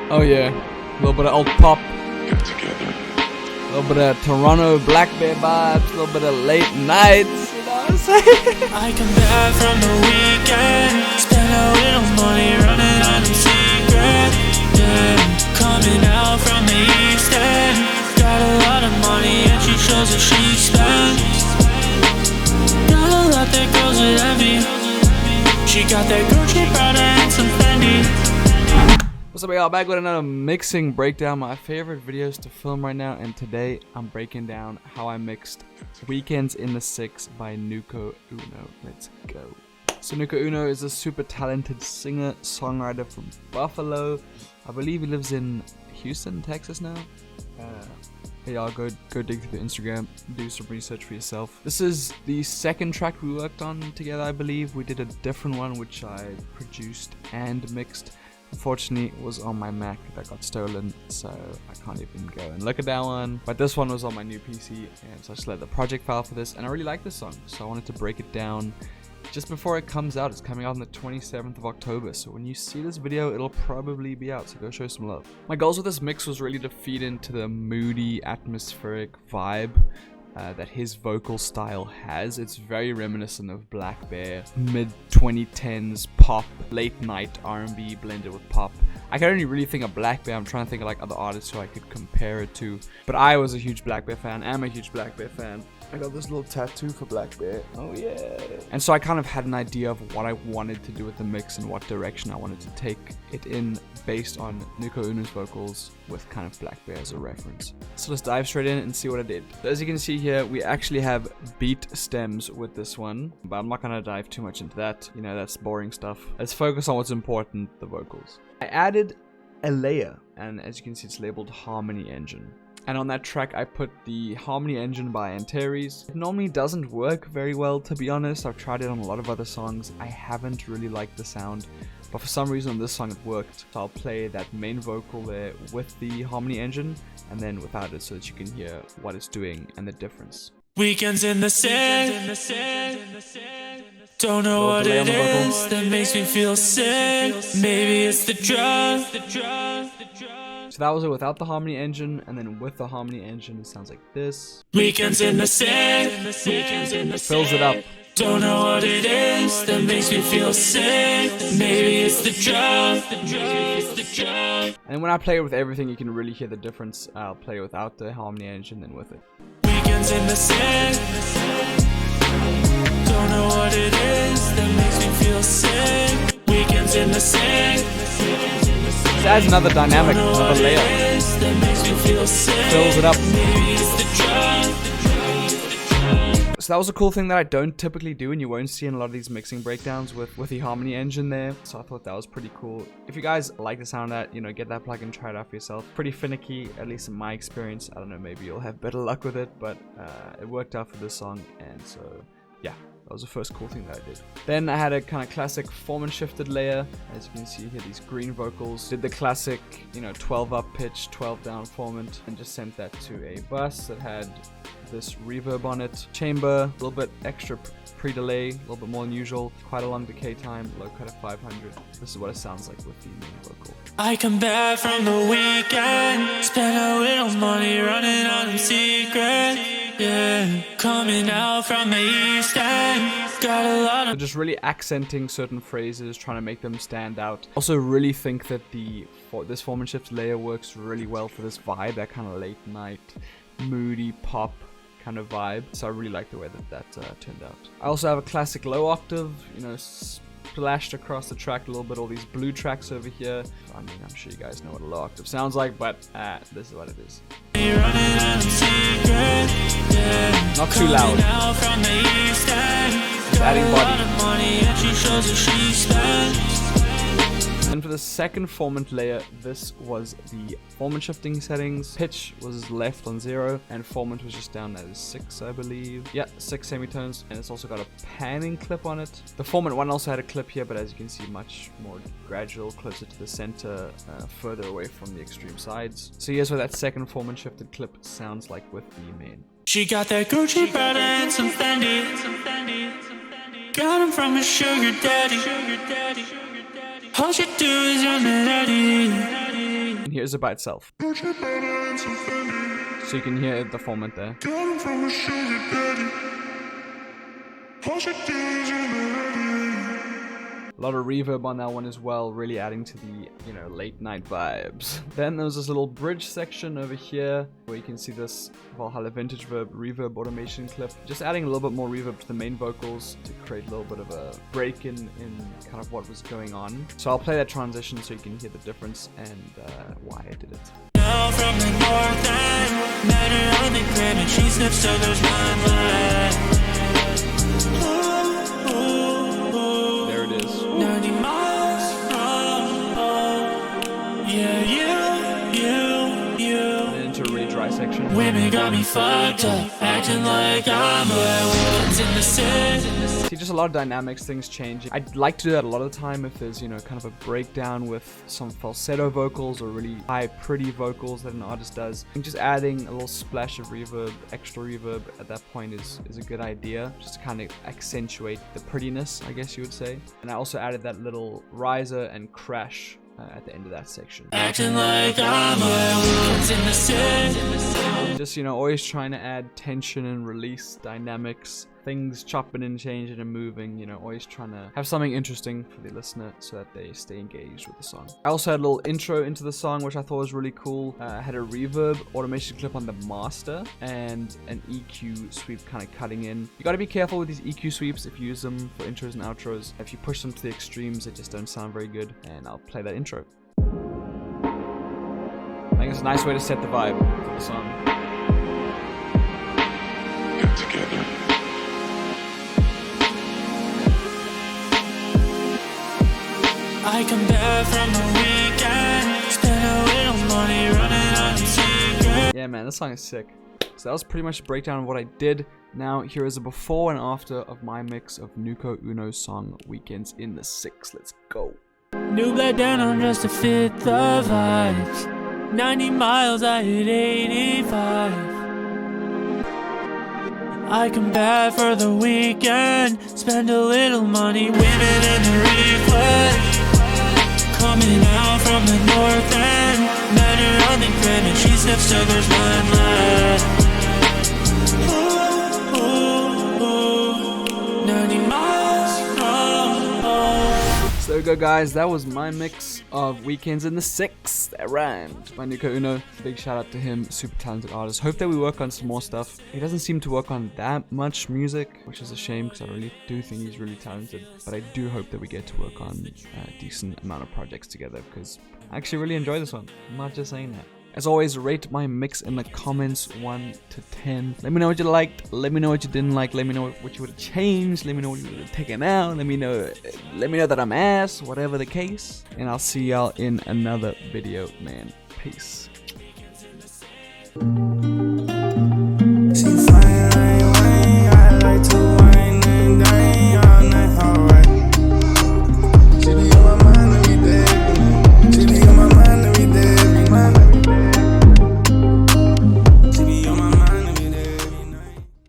Oh yeah, a little bit of old pop, Get together. a little bit of Toronto Black Bear vibes, a little bit of late nights, you know what I'm saying? I come back from the weekend, spend a little money running on them secret. Yeah, coming out from the east end, got a lot of money and she shows that she spends. Got a lot that girls would envy. She got that Gucci, Prada, and some Fendi. What's up, y'all? Back with another mixing breakdown. My favorite videos to film right now, and today I'm breaking down how I mixed Weekends in the Six by Nuko Uno. Let's go. So Nuko Uno is a super talented singer, songwriter from Buffalo. I believe he lives in Houston, Texas now. Hey y'all, go dig through the Instagram, do some research for yourself. This is the second track we worked on together, I believe. We did a different one which I produced and mixed. Unfortunately, it was on my Mac that got stolen, so I can't even go and look at that one. But this one was on my new PC, and so I selected the project file for this, and I really like this song, so I wanted to break it down just before it comes out. It's coming out on the 27th of October, so when you see this video, it'll probably be out, so go show some love. My goals with this mix was really to feed into the moody, atmospheric vibe that his vocal style has. It's very reminiscent of Black Bear, mid-2010s pop, late night R&B blended with pop. I can only really think of Black Bear. I'm trying to think of like other artists who I could compare it to. But I was a huge Black Bear fan. I'm a huge Black Bear fan. I got this little tattoo for Black Bear. Oh yeah. And so I kind of had an idea of what I wanted to do with the mix and what direction I wanted to take it in based on Nuko Uno's vocals with kind of Black Bear as a reference. So let's dive straight in and see what I did. So as you can see here, we actually have beat stems with this one, but I'm not gonna dive too much into that. You know, that's boring stuff. Let's focus on what's important, the vocals. I added a layer, and as you can see, it's labeled Harmony Engine. And on that track, I put the Harmony Engine by Antares. It normally doesn't work very well, to be honest. I've tried it on a lot of other songs. I haven't really liked the sound, but for some reason on this song it worked. So I'll play that main vocal there with the Harmony Engine, and then without it, so that you can hear what it's doing and the difference. Weekends in the sand, don't know what it is that makes me feel sick. Maybe it's the drug. So that was it without the Harmony Engine, and then with the Harmony Engine it sounds like this. Weekends in the sand, Fills it up. don't know what it is that makes me feel sick. Maybe it's the drug. And when I play it with everything, you can really hear the difference. I'll play without the Harmony Engine and with it. Weekends in the sand, don't know what it is that makes me feel sick. Weekends in the sand, This adds another dynamic, another layer. Fills it up. So that was a cool thing that I don't typically do, and you won't see in a lot of these mixing breakdowns with the Harmony Engine there. So I thought that was pretty cool. If you guys like the sound of that, you know, get that plugin, try it out for yourself. Pretty finicky, at least in my experience. I don't know, maybe you'll have better luck with it, but it worked out for this song, and so yeah. That was the first cool thing that I did. Then I had a kind of classic form and shifted layer. As you can see here, these green vocals. Did the classic, you know, 12 up pitch, 12 down formant, and just sent that to a bus that had this reverb on it. Chamber, a little bit extra pre-delay, a little bit more than usual. Quite a long decay time, low cut at 500. This is what it sounds like with the main vocal. I come back from the weekend, spend a little money running on them secret. Yeah, coming out from the east end, got a lot of... So just really accenting certain phrases, trying to make them stand out. Also really think that this form and shift layer works really well for this vibe, that kind of late night, moody pop kind of vibe. So I really like the way that turned out. I also have a classic low octave, you know, splashed across the track a little bit, all these blue tracks over here. I mean, I'm sure you guys know what a low octave sounds like, but this is what it is. Not too loud. Just adding body. And for the second formant layer, this was the formant shifting settings. Pitch was left on 0, and formant was just down at 6, I believe. Yeah, 6 semitones, and it's also got a panning clip on it. The formant one also had a clip here, but as you can see, much more gradual, closer to the center, further away from the extreme sides. So here's what that second formant shifted clip sounds like with the main. She got that Gucci, Prada, and some Fendi. Got him from a sugar daddy. All she do is run it. here's it by itself. So you can hear the format there. A lot of reverb on that one as well, really adding to the, you know, late night vibes. Then there's this little bridge section over here where you can see this Valhalla Vintage reverb automation clip. Just adding a little bit more reverb to the main vocals to create a little bit of a break in kind of what was going on. So I'll play that transition so you can hear the difference and why I did it. From the north end, met her on the crib and she sniffs till there's none left. There it is. 90 miles from home. Yeah, you. And into a really dry section. Women got me fucked up, acting like I'm werewolves in the city. See, just a lot of dynamics, things change. I'd like to do that a lot of the time if there's, you know, kind of a breakdown with some falsetto vocals or really high, pretty vocals that an artist does. And just adding a little splash of reverb, extra reverb at that point is a good idea, just to kind of accentuate the prettiness, I guess you would say. And I also added that little riser and crash at the end of that section. Acting like I'm werewolves in the city. Just, you know, always trying to add tension and release dynamics, things chopping and changing and moving, you know, always trying to have something interesting for the listener so that they stay engaged with the song. I also had a little intro into the song, which I thought was really cool. I had a reverb automation clip on the master and an EQ sweep kind of cutting in. You got to be careful with these EQ sweeps if you use them for intros and outros. If you push them to the extremes, they just don't sound very good. And I'll play that intro. I think it's a nice way to set the vibe for the song. Get together. I come back from the weekend, spend a little money running on secret. Yeah, man, this song is sick. So that was pretty much a breakdown of what I did. Now, here is a before and after of my mix of Nuko Uno's song Weekends in the 6. Let's go. New blood down on just to fit the vibes. 90 miles, I hit 85. I come back for the weekend, spend a little money, women in the request. Coming out from the north end, met her on the crib and she sniffs till there's none left. 90 miles from home. So there we go, guys. That was my mix of Weekends in the 6. That rhymed by Nuko Uno. Big shout out to him. Super talented artist. Hope that we work on some more stuff. He doesn't seem to work on that much music, which is a shame because I really do think he's really talented. But I do hope that we get to work on a decent amount of projects together because I actually really enjoy this one. I'm not just saying that. As always, rate my mix in the comments 1 to 10. Let me know what you liked. Let me know what you didn't like. Let me know what you would have changed. Let me know what you would have taken out. Let me know that I'm ass, whatever the case. And I'll see y'all in another video, man. Peace.